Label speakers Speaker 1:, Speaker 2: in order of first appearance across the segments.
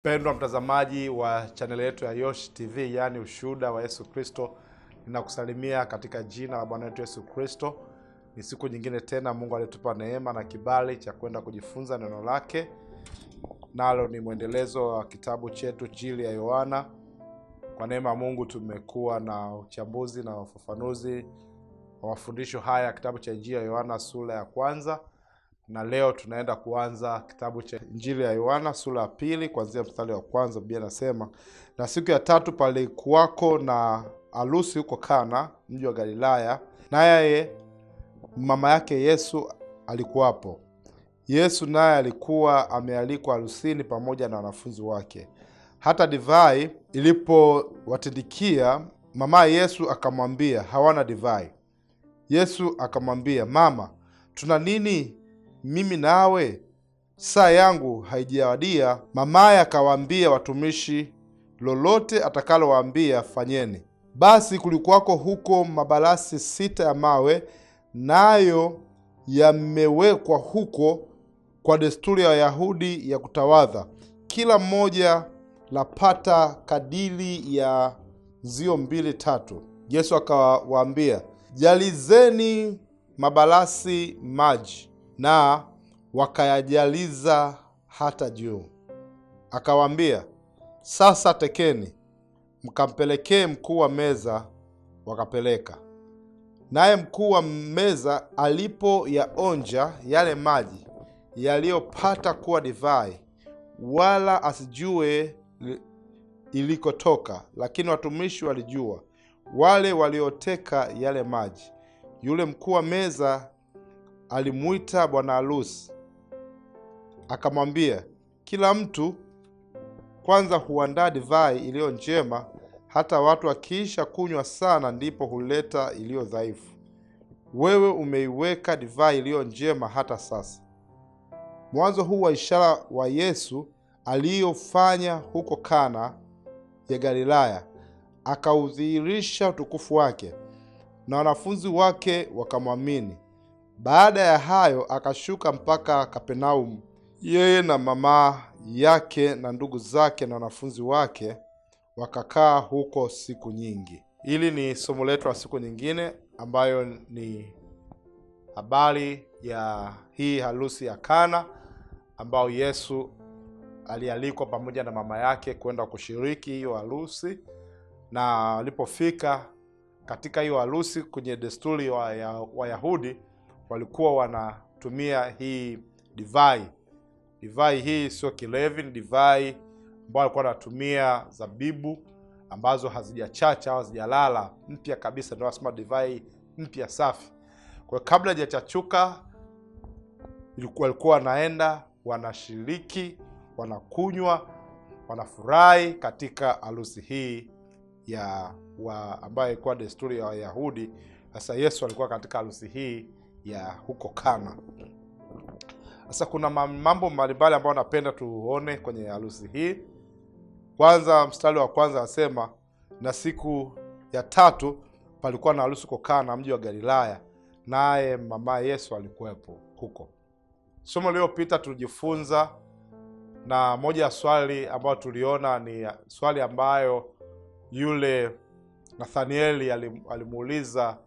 Speaker 1: Mpendwa mtazamaji wa channel yetu ya Yosh TV, yani ushuhuda wa Yesu Kristo, ninakusalimia katika jina la Bwana wetu Yesu Kristo. Ni siku nyingine tena Mungu alitupa neema na kibali cha kwenda kujifunza neno lake. Nalo ni mwendelezo wa kitabu chetu Injili ya Yohana. Kwa neema ya Mungu tumekuwa na uchambuzi na ufafanuzi wa mafundisho haya kitabu cha Injili ya Yohana sura ya kwanza. Na leo tunaenda kuanza kitabu cha Injili ya Yohana sura ya pili kuanzia mstari wa kwanza. Biblia inasema, na siku ya tatu palikuwako na harusi huko Kana, mji wa Galilaya, naye mama yake Yesu alikuwapo. Yesu naye alikuwa amealikwa harusini pamoja na wanafunzi wake. Hata divai ilipowatindikia, mama Yesu akamwambia, hawana divai. Yesu akamwambia, mama, tuna nini mimi nawe? Saa yangu haijawadia. Mamaye akawaambia watumishi, lolote atakalowaambia fanyeni. Basi kulikuwako huko mabalasi 6 ya mawe, nayo yamewekwa huko kwa desturi ya Wayahudi ya kutawadha, kila mmoja lapata kadiri ya nzio 2-3. Yesu akawaambia, jalizeni mabalasi maji, na wakayajaliza hata juu. Akawaambia, sasa tekeni mkampelekee mkuu wa meza. Wakapeleka. Naye mkuu wa meza alipoyaonja yale maji yaliyopata kuwa divai, wala asijue ilikotoka, lakini watumishi walijua, wale walioteka yale maji. Yule mkuu wa meza alimuita bwana harusi, akamwambia, kila mtu kwanza huandaa divai iliyo njema, hata watu wakiisha kunywa sana ndipo huleta iliyo dhaifu. Wewe umeiweka divai iliyo njema hata sasa. Mwanzo huu wa ishara wa Yesu aliyofanya huko Kana ya Galilaya, akaudhihirisha utukufu wake, na wanafunzi wake wakamwamini. Baada ya hayo akashuka mpaka Kapenaumu, yeye na mama yake na ndugu zake na wanafunzi wake, wakakaa huko siku nyingi. Hili ni somo letu la siku nyingine, ambayo ni habari ya hii harusi ya Kana, ambao Yesu alialikwa pamoja na mama yake kwenda kushiriki hiyo harusi. Na alipofika katika hiyo harusi, kwenye desturi ya Wayahudi walikuwa wanatumia hii divai. Divai hii sio kilevi, ni divai ambayo walikuwa wanatumia zabibu ambazo hazijachacha au hazijalala, mpya kabisa. Ndio wanasema divai mpya safi. Kwa kabla hajachachuka, walikuwa wanaenda wanashiriki, wanakunywa, wanafurahi katika harusi hii ambayo ilikuwa desturi ya Wayahudi. Sasa Yesu alikuwa katika harusi hii ya huko Kana. Sasa kuna mambo mbalimbali ambayo napenda tuone kwenye harusi hii. Kwanza, mstari wa kwanza anasema, na siku ya tatu palikuwa na harusi huko Kana, mji wa Galilaya, naye mama Yesu alikuwepo huko. Somo lililopita tulijifunza, na moja ya swali ambayo tuliona ni swali ambayo yule Nathanieli alimuuliza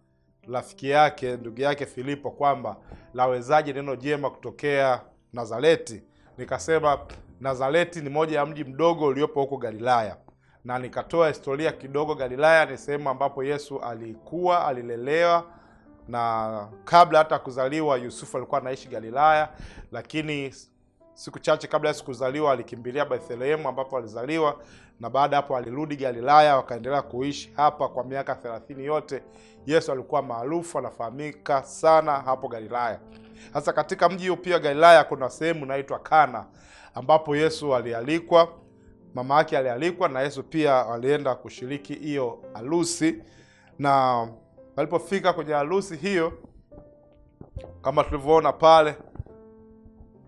Speaker 1: rafiki yake, ndugu yake Filipo, kwamba lawezaje neno jema kutokea Nazareti. Nikasema Nazareti ni moja ya mji mdogo uliopo huko Galilaya, na nikatoa historia kidogo. Galilaya ni sehemu ambapo Yesu alilelewa, na kabla hata kuzaliwa Yusufu alikuwa anaishi Galilaya, lakini siku chache kabla Yesu kuzaliwa alikimbilia Bethlehemu ambapo alizaliwa, na baada hapo alirudi Galilaya, wakaendelea kuishi hapa kwa miaka 30 yote. Yesu alikuwa maarufu, anafahamika sana hapo Galilaya. Sasa katika mji huo pia Galilaya kuna sehemu inaitwa Kana, ambapo Yesu alialikwa, mama yake alialikwa, na Yesu pia alienda kushiriki hiyo harusi. Na walipofika kwenye harusi hiyo, kama tulivyoona pale,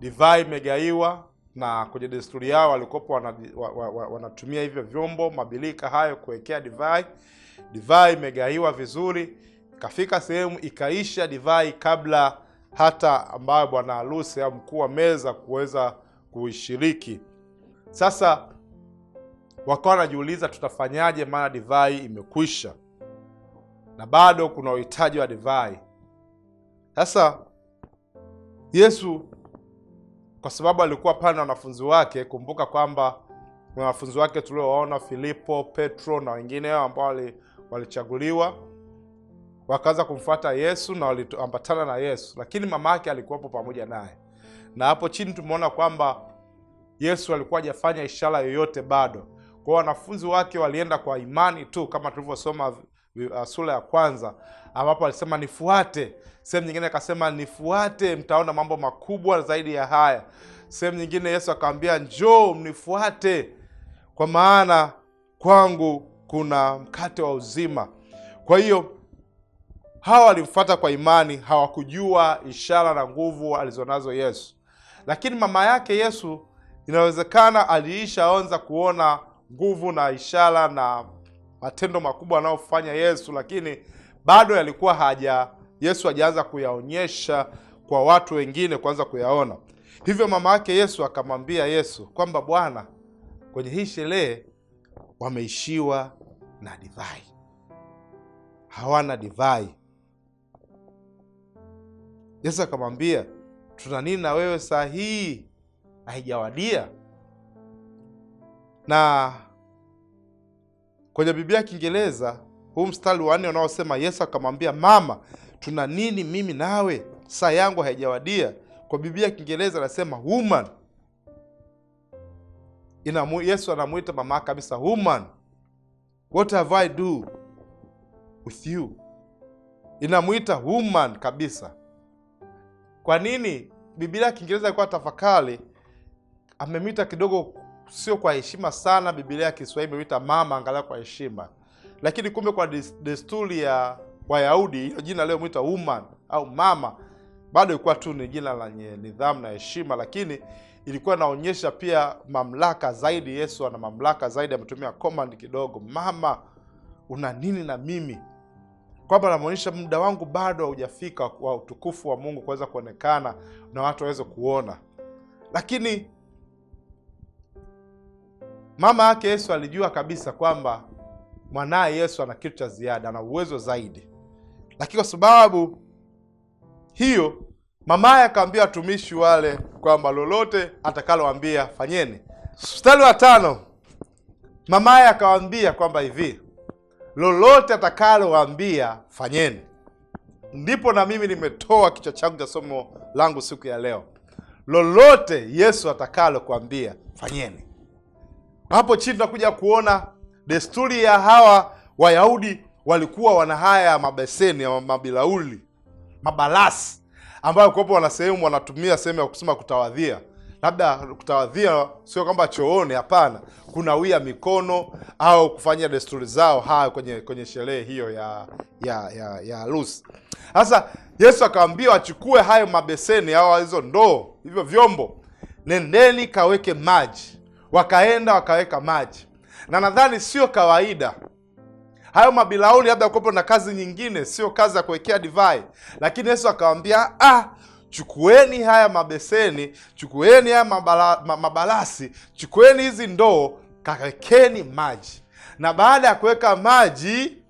Speaker 1: divai imegaiwa, na kwenye desturi yao walikuwa wanatumia hivyo vyombo, mabilika hayo kuwekea divai. Divai imegaiwa vizuri, ikafika sehemu ikaisha divai kabla hata ambayo bwana harusi au mkuu wa meza kuweza kuishiriki. Sasa wakawa wanajiuliza tutafanyaje, maana divai imekwisha na bado kuna uhitaji wa divai. Sasa Yesu, kwa sababu alikuwa pale na wanafunzi wake, kumbuka kwamba wanafunzi wake tuliowaona Filipo, Petro na wengine ambao walichaguliwa, wakaanza kumfuata Yesu na waliambatana na Yesu, lakini mama yake alikuwepo pamoja naye. Na hapo chini tumeona kwamba Yesu alikuwa hajafanya ishara yoyote bado. Kwa wanafunzi wake walienda kwa imani tu, kama tulivyosoma sura ya kwanza, ambapo alisema nifuate. Sehemu nyingine akasema nifuate, mtaona mambo makubwa zaidi ya haya. Sehemu nyingine Yesu akamwambia njoo mnifuate, kwa maana kwangu kuna mkate wa uzima. Kwa hiyo hawa walimfuata kwa imani, hawakujua ishara na nguvu alizonazo Yesu. Lakini mama yake Yesu inawezekana aliishaanza kuona nguvu na ishara na matendo makubwa anayofanya Yesu, lakini bado yalikuwa Yesu hajaanza kuyaonyesha kwa watu wengine kuanza kuyaona. Hivyo mama yake Yesu akamwambia Yesu kwamba Bwana, kwenye hii sherehe wameishiwa na divai, hawana divai. Yesu akamwambia tuna nini na wewe, saa hii haijawadia? Na kwenye Biblia ya Kiingereza huu mstari wa 4 unaosema Yesu akamwambia mama, tuna nini mimi nawe, saa yangu haijawadia, kwa Biblia ya Kiingereza anasema woman. Yesu anamuita mama kabisa, woman, what have I do with you? Inamuita woman kabisa. Kwa nini? Biblia ya Kiingereza ilikuwa tafakari, amemita kidogo sio kwa heshima sana. Biblia ya Kiswahili imemita mama angalau kwa heshima, lakini kumbe kwa desturi ya Wayahudi hilo jina leo muita woman au mama bado ilikuwa tu ni jina lenye nidhamu na heshima, lakini ilikuwa inaonyesha pia mamlaka zaidi. Yesu ana mamlaka zaidi, ametumia command kidogo, mama una nini na mimi, kwamba anaonyesha muda wangu bado haujafika kwa utukufu wa Mungu kuweza kuonekana na watu waweze kuona. Lakini mama yake Yesu alijua kabisa kwamba mwanae Yesu ana kitu cha ziada, ana uwezo zaidi. Lakini kwa sababu hiyo mamaye akamwambia watumishi wale kwamba lolote atakalowaambia fanyeni. Mstari wa 5, mamaye akawaambia kwamba hivi, lolote atakalowaambia fanyeni. Ndipo na mimi nimetoa kichwa changu cha somo langu siku ya leo, lolote Yesu atakalo kuambia fanyeni. Hapo chini tunakuja kuona desturi ya hawa Wayahudi, walikuwa wana haya mabeseni ya mabilauli, mabalasi, ambayo kwapo wana sehemu wanatumia sehemu ya kusema kutawadhia. Labda kutawadhia sio kwamba chooni, hapana, kunawia mikono au kufanya desturi zao haya kwenye sherehe hiyo ya harusi. Sasa Yesu akamwambia wachukue hayo mabeseni au hizo ndoo, hivyo vyombo, nendeni kaweke maji. Wakaenda wakaweka maji. Na nadhani sio kawaida hayo mabilauli, labda kuwepo na kazi nyingine, sio kazi ya kuwekea divai. Lakini Yesu akamwambia chukueni haya mabeseni, chukueni haya mabalasi, chukueni hizi ndoo, kawekeni maji. Na baada ya kuweka maji,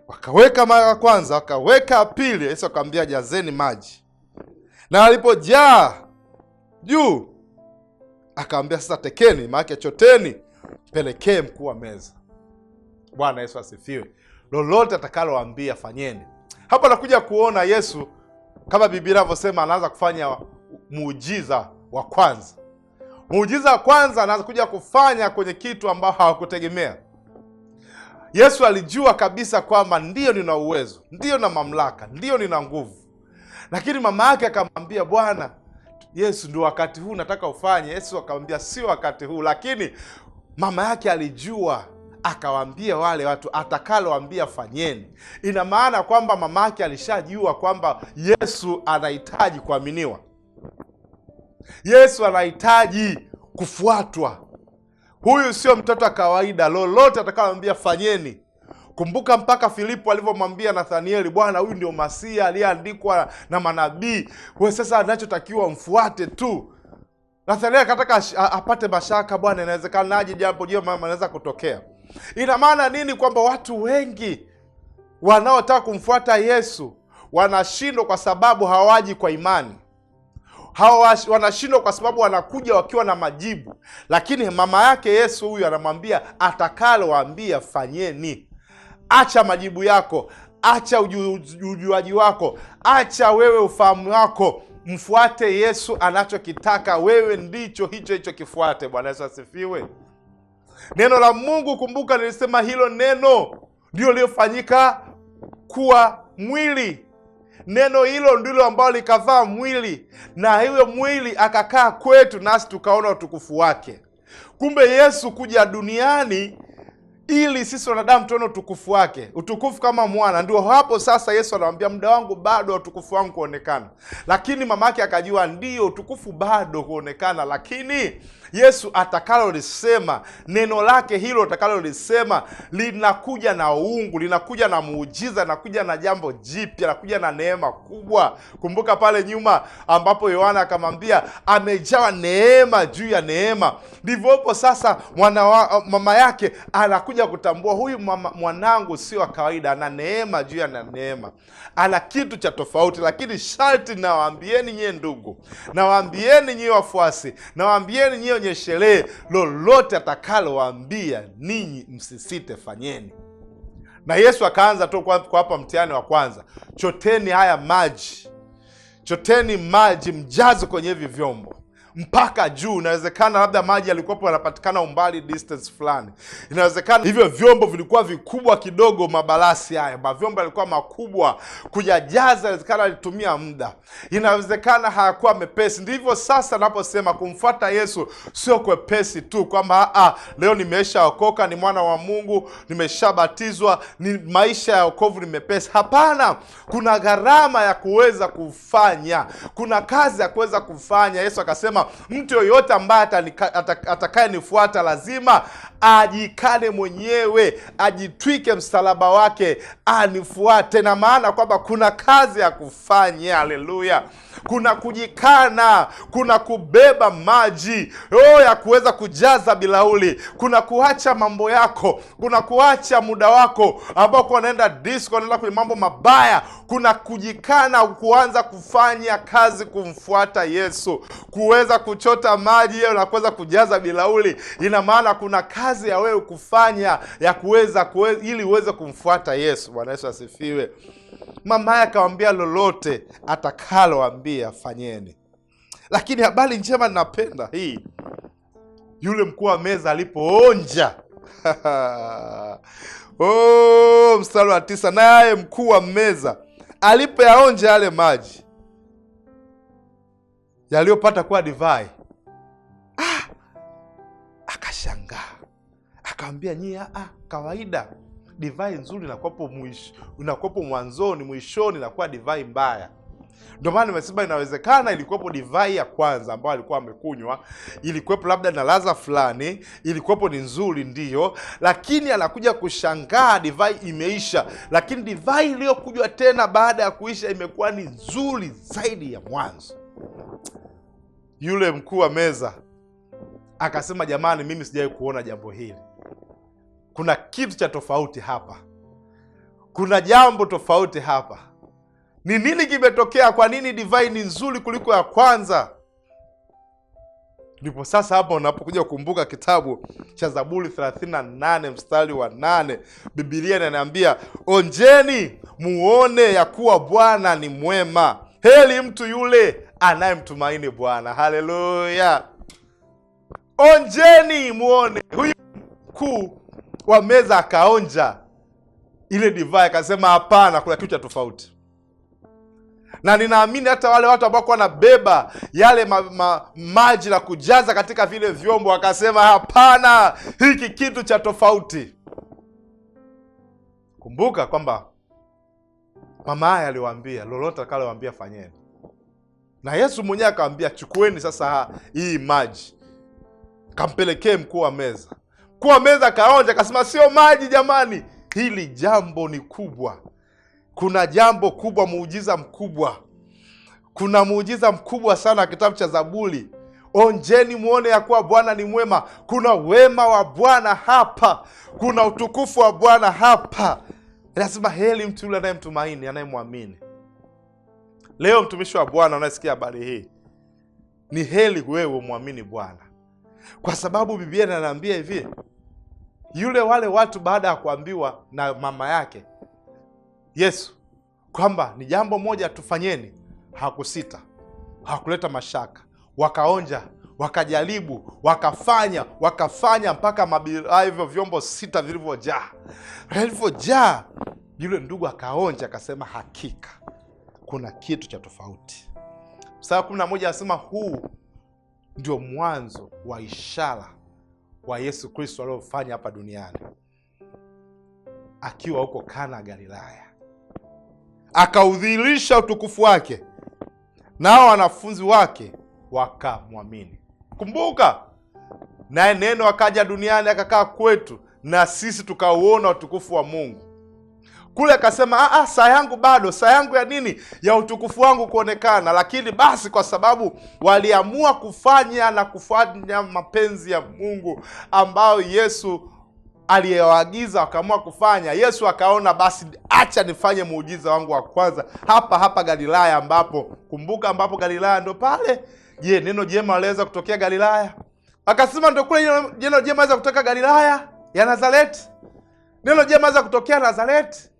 Speaker 1: wakaweka mara ya kwanza, wakaweka pili, Yesu akamwambia jazeni maji. Na walipojaa juu, akamwambia sasa tekeni, maana choteni, pelekee mkuu wa meza. Bwana Yesu asifiwe. Lolote atakalowaambia fanyeni. Hapa nakuja kuona Yesu, kama Biblia inavyosema, anaanza kufanya muujiza wa kwanza. Muujiza wa kwanza anaanza kuja kufanya kwenye kitu ambao hawakutegemea. Yesu alijua kabisa kwamba ndiyo nina uwezo, ndiyo na mamlaka, ndiyo nina nguvu. Lakini mama yake akamwambia, Bwana Yesu, ndio wakati huu nataka ufanye. Yesu akamwambia sio wakati huu. Lakini mama yake alijua, akawaambia wale watu atakalowaambia fanyeni. Ina maana kwamba mama yake alishajua kwamba Yesu anahitaji kuaminiwa. Yesu anahitaji kufuatwa. Huyu sio mtoto wa kawaida. Lolote atakalowaambia fanyeni. Kumbuka mpaka Filipo alivyomwambia Nathanieli, Bwana huyu ndio Masia aliyeandikwa na manabii. Wewe sasa anachotakiwa mfuate tu. Nathanaeli akataka apate mashaka, Bwana, inawezekanaje jambo jema linaweza kutokea? Ina maana nini? Kwamba watu wengi wanaotaka kumfuata Yesu wanashindwa kwa sababu hawaji kwa imani. Wanashindwa kwa sababu wanakuja wakiwa na majibu, lakini mama yake Yesu huyu anamwambia atakalowaambia fanyeni. Acha majibu yako, acha ujuaji wako, acha wewe ufahamu wako, mfuate Yesu. Anachokitaka wewe ndicho hicho kifuate. Bwana Yesu asifiwe. Neno la Mungu, kumbuka nilisema hilo neno ndio lilofanyika kuwa mwili. Neno hilo ndilo ambalo likavaa mwili, na hiyo mwili akakaa kwetu, nasi tukaona utukufu wake. Kumbe Yesu kuja duniani ili sisi wanadamu tuone utukufu wake, utukufu kama mwana. Ndio hapo sasa Yesu anamwambia muda wangu bado, utukufu wangu kuonekana. Lakini mama yake akajua ndio utukufu bado kuonekana, lakini Yesu atakalolisema, neno lake hilo atakalolisema linakuja na uungu, linakuja na muujiza, linakuja na jambo jipya, linakuja na neema kubwa. Kumbuka pale nyuma ambapo Yohana akamwambia amejawa neema juu ya neema. Ndivyo hapo sasa mama yake anakuja kutambua huyu mwanangu sio wa kawaida, ana neema juu ya neema, ana kitu cha tofauti. Lakini sharti, nawaambieni nyie ndugu, nawaambieni nyie wafuasi, nawaambieni nyie wenye sherehe, lolote atakalowaambia ninyi msisite, fanyeni. Na Yesu akaanza tu kwa hapa mtihani wa kwanza, choteni haya maji, choteni maji mjaze kwenye hivi vyombo mpaka juu. Inawezekana labda maji yalikuwa yanapatikana umbali distance fulani. Inawezekana hivyo vyombo vilikuwa vikubwa kidogo, mabalasi haya, vyombo yalikuwa makubwa, kujajaza inawezekana alitumia muda. Inawezekana hayakuwa mepesi. Ndivyo sasa naposema kumfuata Yesu sio kwepesi tu, kwamba leo nimeshaokoka, ni mwana wa Mungu, nimeshabatizwa, ni maisha ya wokovu ni mepesi. Hapana, kuna gharama ya kuweza kufanya, kuna kazi ya kuweza kufanya. Yesu akasema mtu yoyote ambaye atakayenifuata lazima ajikane mwenyewe, ajitwike msalaba wake, anifuate. Na maana kwamba kuna kazi ya kufanya. Haleluya. Kuna kujikana, kuna kubeba maji ya kuweza kujaza bilauli, kuna kuacha mambo yako, kuna kuacha muda wako ambao kwa unaenda disco, unaenda kwenye mambo mabaya. Kuna kujikana, kuanza kufanya kazi kumfuata Yesu, kuweza kuchota maji na kuweza kujaza bilauli. Ina maana kuna kazi ya wewe kufanya ya kuweza ili uweze kumfuata Yesu. Bwana Yesu asifiwe. Mama yake akamwambia lolote atakaloambia fanyeni. Lakini habari njema, ninapenda hii, yule mkuu wa meza alipoonja mstari wa 9, naye mkuu wa meza alipoyaonja yale maji yaliyopata kuwa divai, akashangaa, akamwambia nyie, kawaida divai nzuri inakuwepo mwanzoni, mwishoni inakuwa divai mbaya. Ndio maana nimesema inawezekana ilikuwepo divai ya kwanza ambayo alikuwa amekunywa, ilikuwepo labda na ladha fulani, ilikuwepo ni nzuri ndiyo, lakini anakuja kushangaa divai imeisha. Lakini divai iliyokunywa tena baada ya kuisha imekuwa ni nzuri zaidi ya mwanzo. Yule mkuu wa meza akasema, jamani, mimi sijawahi kuona jambo hili. Kuna kitu cha tofauti hapa, kuna jambo tofauti hapa. Ni nini kimetokea? Kwa nini divai ni nzuri kuliko ya kwanza? Ndipo sasa hapa unapokuja kukumbuka kitabu cha Zaburi 38 mstari wa 8. Biblia inaniambia, onjeni muone ya kuwa Bwana ni mwema, heri mtu yule anayemtumaini Bwana. Haleluya. Onjeni muone. Huyu mkuu wa meza akaonja ile divai, akasema hapana, kuna kitu cha tofauti. Na ninaamini hata wale watu ambao wanabeba yale maji na kujaza katika vile vyombo wakasema hapana, hiki kitu cha tofauti. Kumbuka kwamba mama haya aliwaambia lolote atakalowaambia fanyeni. Na Yesu mwenyewe akamwambia, chukueni sasa hii maji kampelekee mkuu wa meza. Mkuu wa meza kaonja, akasema sio maji jamani, hili jambo ni kubwa. Kuna jambo kubwa, muujiza mkubwa. Kuna muujiza mkubwa sana kitabu cha Zaburi. Onjeni muone ya kuwa Bwana ni mwema. Kuna wema wa Bwana hapa, kuna utukufu wa Bwana hapa. Lazima heri mtu yule anayemtumaini, anayemwamini. Leo mtumishi wa Bwana unasikia habari hii, ni heri wewe umwamini Bwana, kwa sababu Biblia inaniambia hivi, wale watu baada ya kuambiwa na mama yake Yesu kwamba ni jambo moja tufanyeni, hakusita, hakuleta mashaka. Wakaonja, wakajaribu, wakafanya mpaka hivyo vyombo 6 vilivyojaa. Yule ndugu akaonja, akasema hakika kuna kitu cha tofauti. Mstari 11 anasema huu ndio mwanzo wa ishara wa Yesu Kristo aliyofanya hapa duniani akiwa huko Kana Galilaya. Akaudhihirisha utukufu wake, nao wanafunzi wake wakamwamini. Kumbuka, naye neno akaja duniani akakaa kwetu, na sisi tukauona utukufu wa Mungu. Kule akasema saa yangu bado, saa yangu ya nini? Ya utukufu wangu kuonekana. Lakini basi kwa sababu waliamua kufanya mapenzi ya Mungu ambayo Yesu aliyewaagiza, wakaamua kufanya. Yesu akaona basi acha nifanye muujiza wangu wa kwanza hapa Galilaya, ambapo Galilaya ndo pale. Je, neno jema aliweza kutokea Galilaya? Akasema ndo kule neno jema aliweza kutoka Galilaya ya Nazareti. Neno jema aliweza kutokea Nazareti.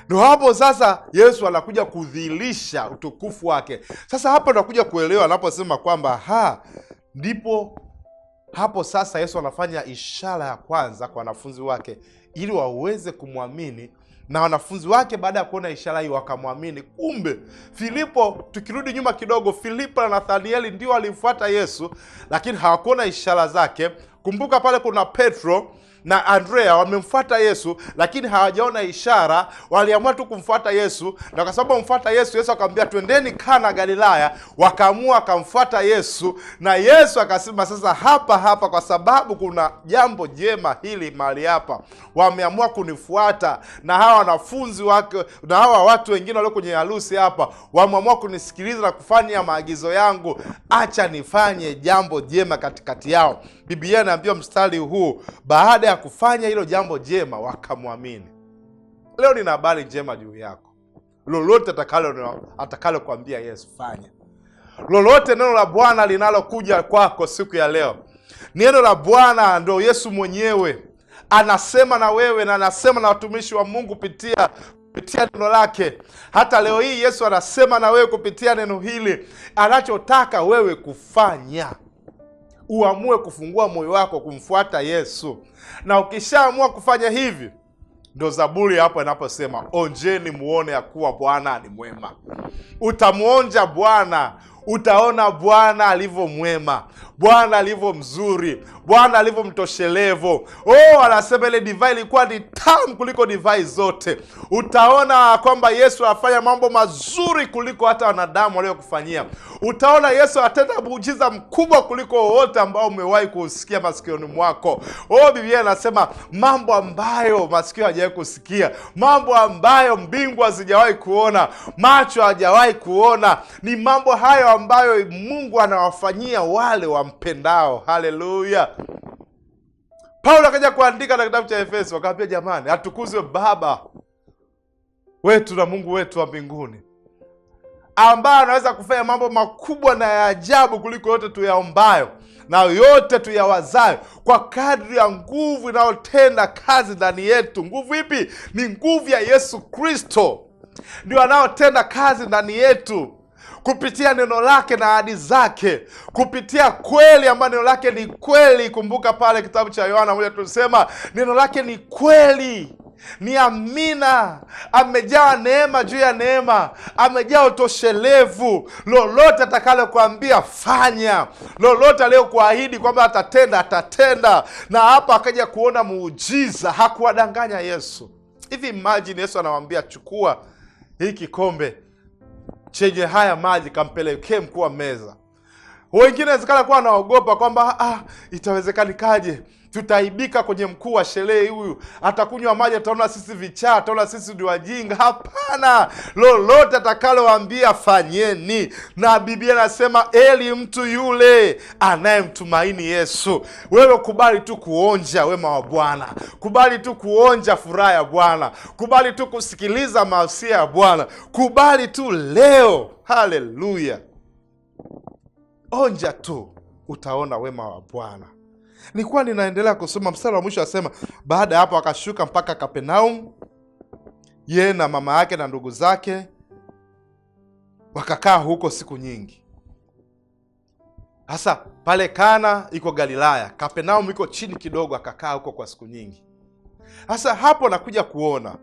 Speaker 1: Ndo hapo sasa Yesu anakuja kudhihirisha utukufu wake. Sasa hapo tunakuja kuelewa anaposema kwamba ndipo hapo sasa Yesu anafanya ishara ya kwanza kwa wanafunzi wake ili waweze kumwamini, na wanafunzi wake baada ya kuona ishara hii wakamwamini. Kumbe Filipo, tukirudi nyuma kidogo, Filipo na Nathanieli ndio walimfuata Yesu, lakini hawakuona ishara zake. Kumbuka pale kuna Petro na Andrea wamemfuata Yesu, lakini hawajaona ishara. Waliamua tu kumfuata Yesu, na kwa sababu wamfuata Yesu, Yesu akamwambia twendeni Kana Galilaya. Wakaamua akamfuata Yesu, na Yesu akasema sasa hapa kwa sababu kuna jambo jema hili mahali hapa, wameamua kunifuata. Na hawa wanafunzi wake na hawa watu wengine walio kwenye harusi hapa wameamua kunisikiliza na kufanya maagizo yangu. Acha nifanye jambo jema katikati yao. Biblia inaambia mstari huu, baada ya kufanya hilo jambo jema wakamwamini. Leo nina habari njema juu yako. Lolote atakalo kuambia Yesu fanya. Lolote neno la Bwana linalokuja kwako siku ya leo, neno la Bwana ndio Yesu mwenyewe anasema na wewe, na anasema na watumishi wa Mungu kupitia neno lake. Hata leo hii Yesu anasema na wewe kupitia neno hili. Anachotaka wewe kufanya, uamue kufungua moyo wako kumfuata Yesu. Na ukishaamua kufanya hivi, ndo Zaburi hapo inaposema onjeni muone ya kuwa Bwana ni mwema. Utamuonja Bwana, utaona Bwana alivyo mwema, Bwana alivyo mzuri, Bwana alivyo mtoshelevu. Anasema ile divai ilikuwa ni tamu kuliko divai zote. Utaona kwamba Yesu afanya mambo mazuri kuliko hata wanadamu waliokufanyia. Utaona Yesu atenda muujiza mkubwa kuliko wote ambao umewahi kusikia masikioni mwako. Biblia inasema mambo ambayo masikio hajawahi kusikia, mambo ambayo mbingu hazijawahi kuona, macho hajawahi kuona, ni mambo hayo ambayo Mungu anawafanyia wale wampendao. Haleluya. Paulo akaja kuandika na kitabu cha Efeso, akaambia jamani, atukuzwe Baba wetu na Mungu wetu wa mbinguni, ambaye anaweza kufanya mambo makubwa na ya ajabu kuliko yote tuyaombayo na yote tuyawazayo, kwa kadri ya nguvu inayotenda kazi ndani yetu. Nguvu ipi? Ni nguvu ya Yesu Kristo. Ndio anayotenda kazi ndani yetu kupitia neno lake na ahadi zake, kupitia kweli ambayo neno lake ni kweli. Kumbuka pale kitabu cha Yohana 1 tulisema neno lake ni kweli, ni amina, amejaa neema juu ya neema, amejaa utoshelevu. Lolote atakalo kuambia fanya, lolote aliyokuahidi kwamba atatenda. Na hapa akaja kuona muujiza, hakuwadanganya Yesu. Hivi imagine Yesu anamwambia chukua hii kikombe chenye haya maji kampelekee mkuu wa meza. Wengine inawezekana kuwa wanaogopa kwamba itawezekanikaje? tutaibika kwenye mkuu wa sherehe huyu, atakunywa maji, ataona sisi vichaa, ataona sisi ni wajinga. Hapana, lolote atakalowaambia fanyeni. Na Biblia inasema eli mtu yule anayemtumaini Yesu. Wewe kubali tu kuonja wema wa Bwana, kubali tu kuonja furaha ya Bwana, kubali tu kusikiliza mausia ya Bwana, kubali tu leo. Haleluya! Onja tu, utaona wema wa Bwana. Nilikuwa ninaendelea kusoma mstari wa mwisho, asema baada ya hapo akashuka mpaka Kapernaum, yeye na mama yake na ndugu zake, wakakaa huko siku nyingi. Sasa pale Kana iko Galilaya, Kapernaum iko chini kidogo, akakaa huko kwa siku nyingi. Sasa hapo nakuja kuona,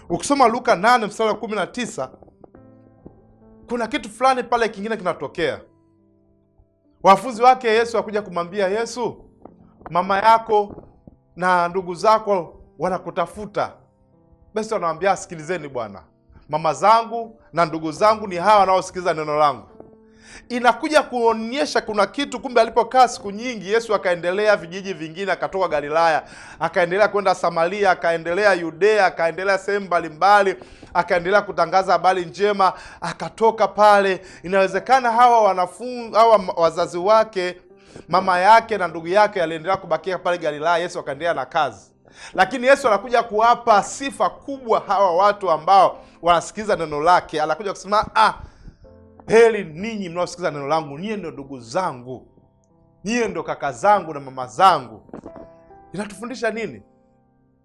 Speaker 1: ukisoma Luka 8 mstari wa 19, kuna kitu fulani pale kingine kinatokea. Wanafunzi wake Yesu wakuja kumwambia Yesu, mama yako na ndugu zako wanakutafuta. Basi wanamwambia, sikilizeni Bwana, mama zangu na ndugu zangu ni hawa wanaosikiliza neno langu. Inakuja kuonyesha kuna kitu. Kumbe alipokaa siku nyingi, Yesu akaendelea vijiji vingine, akatoka Galilaya, akaendelea kwenda Samaria, akaendelea Yudea, akaendelea sehemu mbalimbali, akaendelea kutangaza habari njema. Akatoka pale, inawezekana hawa wazazi wake, mama yake na ndugu yake, aliendelea kubakia pale Galilaya, Yesu akaendelea na kazi. Lakini Yesu anakuja kuwapa sifa kubwa hawa watu ambao wanasikiza neno lake. Anakuja kusema, heri ninyi mnaosikiza neno langu, nyie ndio ndugu zangu, nyie ndio kaka zangu na mama zangu. Inatufundisha nini?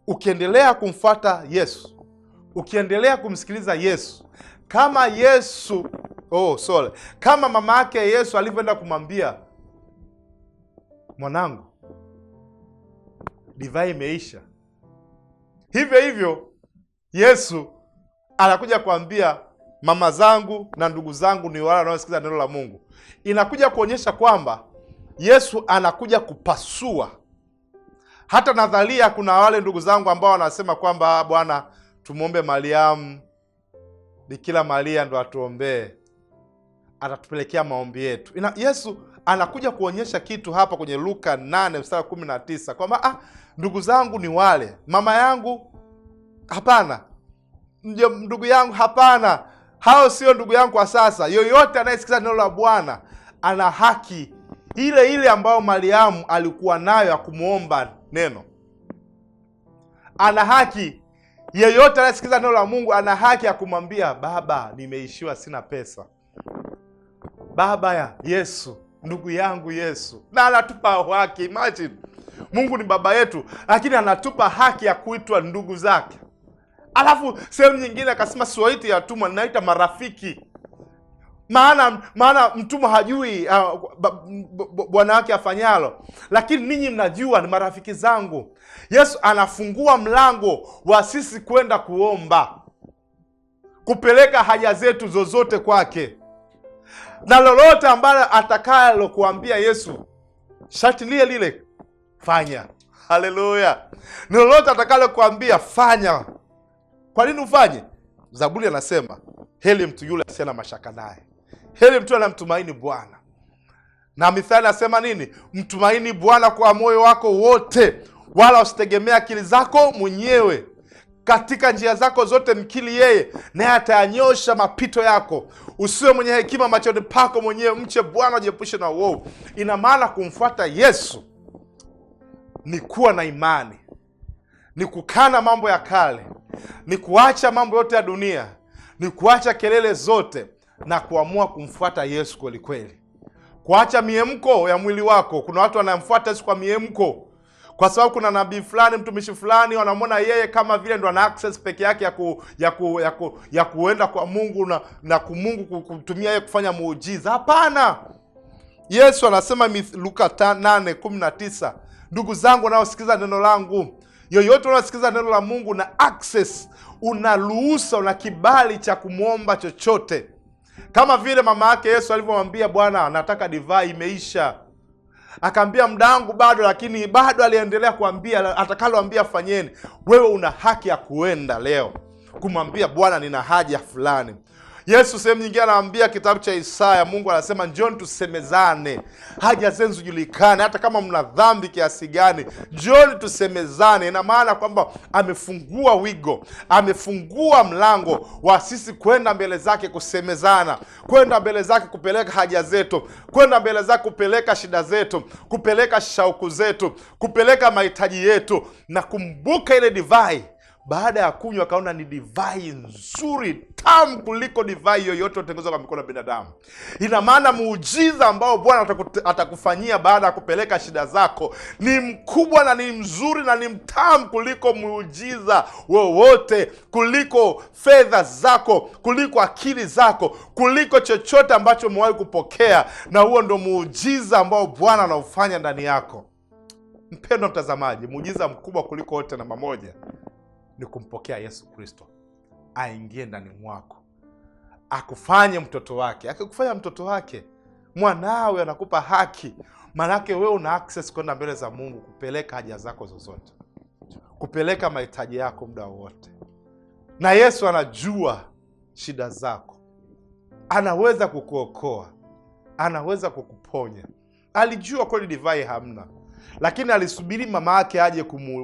Speaker 1: Ukiendelea kumfuata Yesu, ukiendelea kumsikiliza Yesu, kama mama yake Yesu alivyoenda kumwambia, mwanangu, divai imeisha, hivyo hivyo Yesu anakuja kuambia, mama zangu na ndugu zangu ni wale wanaosikiza neno la Mungu. Inakuja kuonyesha kwamba Yesu anakuja kupasua hata nadharia. Kuna wale ndugu zangu ambao wanasema kwamba, Bwana, tumuombe Mariamu, Bikira Maria ndo atuombee, atatupelekea maombi yetu. Yesu anakuja kuonyesha kitu hapa kwenye Luka 8 mstari 19 kwamba ndugu zangu ni wale, mama yangu hapana, ndugu yangu hapana, hao sio ndugu yangu kwa sasa. Yoyote anayesikiza neno la Bwana ana haki ile ile ambayo Mariamu alikuwa nayo ya kumuomba neno. Ana haki. Yeyote anayesikiza neno la Mungu ana haki ya kumwambia, Baba, nimeishiwa, sina pesa. Baba ya Yesu, ndugu yangu Yesu. Na anatupa haki. Imagine, Mungu ni baba yetu, lakini anatupa haki ya kuitwa ndugu zake. Alafu sehemu nyingine akasema, siwaiti yatumwa, ninaita marafiki. Maana mtumwa hajui bwana wake afanyalo, lakini ninyi mnajua, ni marafiki zangu. Yesu anafungua mlango wa sisi kwenda kuomba, kupeleka haja zetu zozote kwake, na lolote ambalo atakalo kuambia Yesu, sharti lile fanya. Haleluya! Ni lolote atakalo kuambia fanya. Kwa nini ufanye? Zaburi anasema, heri mtu yule asiye na mashaka naye, heri mtu anamtumaini Bwana. Na Mithali anasema nini? Mtumaini Bwana kwa moyo wako wote, wala usitegemea akili zako mwenyewe. Katika njia zako zote mkili yeye, naye atayanyosha mapito yako. Usiwe mwenye hekima machoni pako mwenyewe, mche Bwana, ujiepushe na uovu. Ina maana kumfuata Yesu ni kuwa na imani, ni kukana mambo ya kale, ni kuacha mambo yote ya dunia, ni kuacha kelele zote na kuamua kumfuata Yesu kweli kweli. Kuacha miemko ya mwili wako. Kuna watu wanamfuata Yesu kwa miemko, kwa sababu kuna nabii fulani, mtumishi fulani, wanamwona yeye kama vile ndo ana access peke yake ya kuenda kwa Mungu na Mungu kutumia yeye kufanya muujiza. Hapana. Yesu anasema Luka 8:19, ndugu zangu wanaosikiza neno langu, yoyote unaosikiza neno la Mungu na access, una ruhusa, una kibali cha kumwomba chochote. Kama vile mama yake Yesu alivyomwambia, Bwana, nataka divai imeisha. Akaambia, muda wangu bado, lakini bado aliendelea kuambia atakaloambia fanyeni. Wewe una haki ya kuenda leo kumwambia Bwana, nina haja fulani. Yesu sehemu nyingine anaambia, kitabu cha Isaya, Mungu anasema njoni tusemezane, haja zenu zijulikane, hata kama mna dhambi kiasi gani, njoni tusemezane. Ina maana kwamba amefungua wigo, amefungua mlango wa sisi kwenda mbele zake kusemezana, kwenda mbele zake kupeleka haja zetu, kwenda mbele zake kupeleka shida zetu, kupeleka shauku zetu, kupeleka mahitaji yetu. Na kumbuka ile divai, baada ya kunywa akaona ni divai nzuri, tamu kuliko divai yoyote iliyotengenezwa kwa mikono ya binadamu. Ina maana muujiza ambao Bwana atakufanyia baada ya kupeleka shida zako ni mkubwa na ni mzuri na ni mtamu kuliko muujiza wowote, kuliko fedha zako, kuliko akili zako, kuliko chochote ambacho umewahi kupokea. Na huo ndo muujiza ambao Bwana anaufanya ndani yako. Mpendwa mtazamaji, muujiza mkubwa kuliko wote, namba moja, ni kumpokea Yesu Kristo aingie ndani mwako, akufanye mtoto wake. Akikufanya mtoto wake, mwanawe, anakupa haki. Manake wewe una access kwenda mbele za Mungu, kupeleka haja zako zozote, kupeleka mahitaji yako muda wote. Na Yesu anajua shida zako, anaweza kukuokoa, anaweza kukuponya. Alijua kweli divai hamna, lakini alisubiri mama yake aje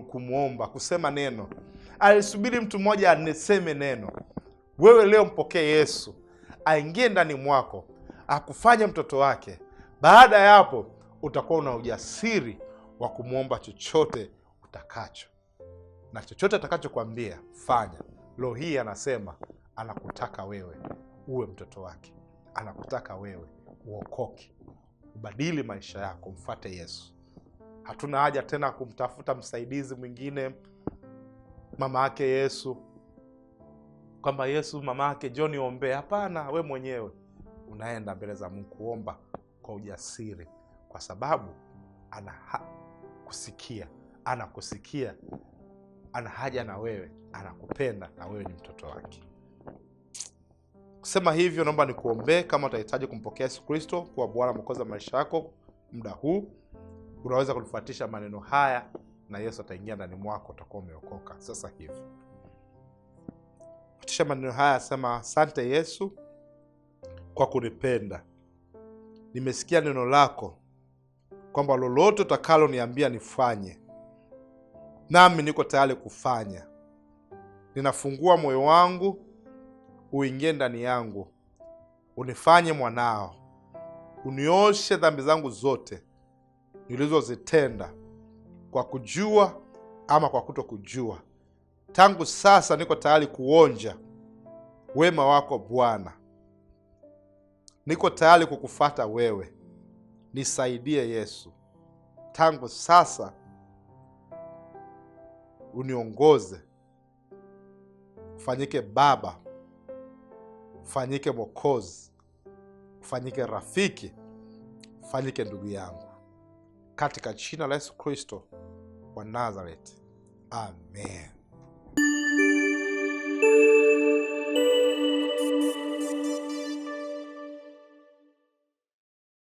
Speaker 1: kumuomba, kusema neno. Alisubiri mtu mmoja aneseme neno. Wewe leo mpokee Yesu, aingie ndani mwako, akufanye mtoto wake. Baada ya hapo utakuwa una ujasiri wa kumuomba chochote utakacho, na chochote atakachokwambia fanya. Leo hii anasema anakutaka wewe uwe mtoto wake, anakutaka wewe uokoke, ubadili maisha yako, mfuate Yesu. Hatuna haja tena kumtafuta msaidizi mwingine, mama yake Yesu, kwamba Yesu mama yake John ombe. Hapana, we mwenyewe unaenda mbele za Mungu kuomba kwa ujasiri, kwa sababu anakusikia, ana haja na wewe, anakupenda, na wewe ni mtoto wake. Kusema hivyo, naomba nikuombee. Kama utahitaji kumpokea Yesu Kristo kuwa Bwana Mwokozi wa maisha yako muda huu, unaweza kufuatisha maneno haya na Yesu ataingia ndani mwako, utakuwa umeokoka sasa hivi. Fuatisha maneno haya, sema: asante Yesu kwa kunipenda. Nimesikia neno lako kwamba lolote utakalo niambia nifanye, nami niko tayari kufanya. Ninafungua moyo wangu, uingie ndani yangu, unifanye mwanao, unioshe dhambi zangu zote nilizozitenda kwa kujua ama kwa kutokujua. Tangu sasa niko tayari kuonja wema wako Bwana. Niko tayari kukufuata wewe. Nisaidie Yesu. Tangu sasa uniongoze, ufanyike Baba, ufanyike Mwokozi, ufanyike rafiki, ufanyike ndugu yangu, katika jina la Yesu Kristo wa Nazareth. Amen.